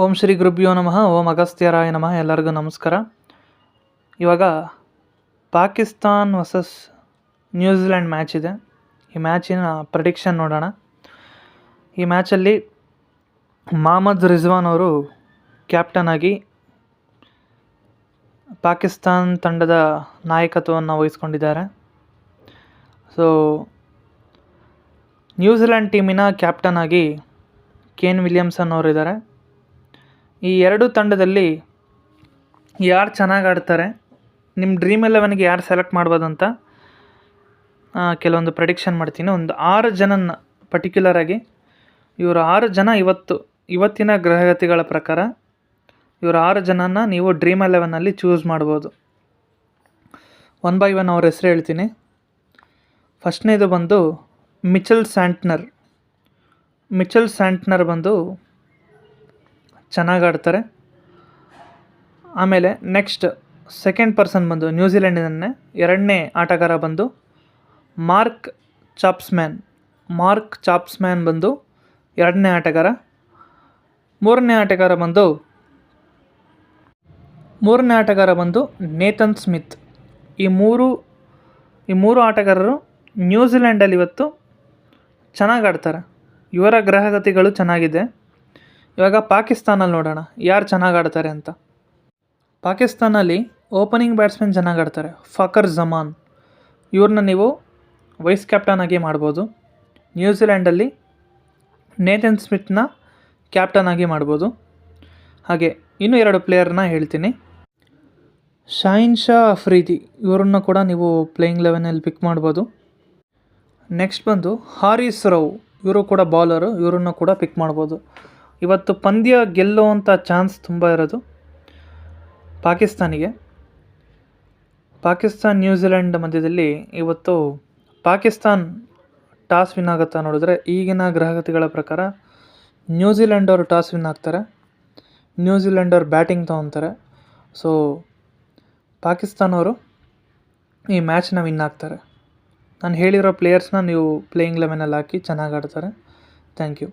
ಓಂ ಶ್ರೀ ಗುರುಭ್ಯೋ ನಮಃ. ಓಂ ಅಗಸ್ತ್ಯರಾಯ ನಮಃ. ಎಲ್ಲರಿಗೂ ನಮಸ್ಕಾರ. ಇವಾಗ ಪಾಕಿಸ್ತಾನ್ ವರ್ಸಸ್ ನ್ಯೂಜಿಲೆಂಡ್ ಮ್ಯಾಚ್ ಇದೆ. ಈ ಮ್ಯಾಚಿನ ಪ್ರೆಡಿಕ್ಷನ್ ನೋಡೋಣ. ಈ ಮ್ಯಾಚಲ್ಲಿ ಮೊಹಮ್ಮದ್ ರಿಜ್ವಾನ್ ಅವರು ಕ್ಯಾಪ್ಟನ್ ಆಗಿ ಪಾಕಿಸ್ತಾನ್ ತಂಡದ ನಾಯಕತ್ವವನ್ನು ವಹಿಸ್ಕೊಂಡಿದ್ದಾರೆ. ಸೊ ನ್ಯೂಜಿಲೆಂಡ್ ಟೀಮಿನ ಕ್ಯಾಪ್ಟನ್ ಆಗಿ ಕೇನ್ ವಿಲಿಯಮ್ಸನ್ ಅವರಿದ್ದಾರೆ. ಈ ಎರಡು ತಂಡದಲ್ಲಿ ಯಾರು ಚೆನ್ನಾಗಿ ಆಡ್ತಾರೆ, ನಿಮ್ಮ ಡ್ರೀಮ್ 11ಗೆ ಯಾರು ಸೆಲೆಕ್ಟ್ ಮಾಡ್ಬೋದಂತ ಕೆಲವೊಂದು ಪ್ರೆಡಿಕ್ಷನ್ ಮಾಡ್ತೀನಿ. ಒಂದು 6 ಜನನ ಪರ್ಟಿಕ್ಯುಲರಾಗಿ, ಇವರು 6 ಜನ ಇವತ್ತಿನ ಗ್ರಹಗತಿಗಳ ಪ್ರಕಾರ ಇವರು 6 ಜನನ ನೀವು ಡ್ರೀಮ್ 11ನಲ್ಲಿ ಚೂಸ್ ಮಾಡ್ಬೋದು. 1 by 1 ಅವ್ರ ಹೆಸರು ಹೇಳ್ತೀನಿ. ಫಸ್ಟ್ನೇದು ಬಂದು ಮಿಚೆಲ್ ಸ್ಯಾಂಟ್ನರ್ ಬಂದು ಚೆನ್ನಾಗಿ ಆಡ್ತಾರೆ. ಆಮೇಲೆ ನೆಕ್ಸ್ಟ್ ಸೆಕೆಂಡ್ ಪರ್ಸನ್ ಬಂದು ನ್ಯೂಜಿಲೆಂಡಿನನ್ನೇ ಎರಡನೇ ಆಟಗಾರ ಬಂದು ಮಾರ್ಕ್ ಚಾಪ್ಸ್ಮ್ಯಾನ್ ಬಂದು ಎರಡನೇ ಆಟಗಾರ. ಮೂರನೇ ಆಟಗಾರ ಬಂದು ನೇಥನ್ ಸ್ಮಿತ್. ಈ ಮೂರು ಆಟಗಾರರು ನ್ಯೂಜಿಲೆಂಡಲ್ಲಿ ಇವತ್ತು ಚೆನ್ನಾಗಿ ಆಡ್ತಾರೆ. ಇವರ ಗ್ರಹಗತಿಗಳು ಚೆನ್ನಾಗಿದೆ. ಇವಾಗ ಪಾಕಿಸ್ತಾನಲ್ಲಿ ನೋಡೋಣ ಯಾರು ಚೆನ್ನಾಗಿ ಆಡ್ತಾರೆ ಅಂತ. ಪಾಕಿಸ್ತಾನಲ್ಲಿ ಓಪನಿಂಗ್ ಬ್ಯಾಟ್ಸ್ಮನ್ ಚೆನ್ನಾಗಿ ಆಡ್ತಾರೆ. ಫಖರ್ ಜಮಾನ್ ಇವ್ರನ್ನ ನೀವು ವೈಸ್ ಕ್ಯಾಪ್ಟನ್ ಆಗಿ ಮಾಡ್ಬೋದು. ನ್ಯೂಜಿಲೆಂಡಲ್ಲಿ ನೇಥನ್ ಸ್ಮಿತ್ನ ಕ್ಯಾಪ್ಟನ್ ಆಗಿ ಮಾಡ್ಬೋದು. ಹಾಗೆ ಇನ್ನೂ 2 ಪ್ಲೇಯರ್ನ ಹೇಳ್ತೀನಿ. ಶಾಹಿನ್ ಶಾ ಅಫ್ರಿದಿ ಇವ್ರನ್ನ ಕೂಡ ನೀವು ಪ್ಲೇಯಿಂಗ್ 11ನಲ್ಲಿ ಪಿಕ್ ಮಾಡ್ಬೋದು. ನೆಕ್ಸ್ಟ್ ಬಂದು ಹಾರಿಸ್ ರೌ, ಇವರು ಕೂಡ ಬೌಲರು, ಇವರನ್ನು ಕೂಡ ಪಿಕ್ ಮಾಡ್ಬೋದು. ಇವತ್ತು ಪಂದ್ಯ ಗೆಲ್ಲುವಂಥ ಚಾನ್ಸ್ ತುಂಬ ಇರೋದು ಪಾಕಿಸ್ತಾನಿಗೆ. ನ್ಯೂಜಿಲೆಂಡ್ ಮಧ್ಯದಲ್ಲಿ ಇವತ್ತು ಪಾಕಿಸ್ತಾನ್ ಟಾಸ್ ವಿನ್ ಆಗುತ್ತಾ ನೋಡಿದ್ರೆ, ಈಗಿನ ಗ್ರಹಗತಿಗಳ ಪ್ರಕಾರ ನ್ಯೂಜಿಲೆಂಡ್ ಅವರು ಟಾಸ್ ವಿನ್ ಆಗ್ತಾರೆ. ನ್ಯೂಜಿಲೆಂಡ್ ಅವರು ಬ್ಯಾಟಿಂಗ್ ತೊಗೊತಾರೆ. ಸೊ ಪಾಕಿಸ್ತಾನ್ ಅವರು ಈ ಮ್ಯಾಚ್ನ ವಿನ್ ಆಗ್ತಾರೆ. ನಾನು ಹೇಳಿರೋ ಪ್ಲೇಯರ್ಸ್ನ ನೀವು ಪ್ಲೇಯಿಂಗ್ 11ನಲ್ಲಿ ಹಾಕಿ ಚೆನ್ನಾಗಿ ಆಡ್ತಾರೆ. Thank you.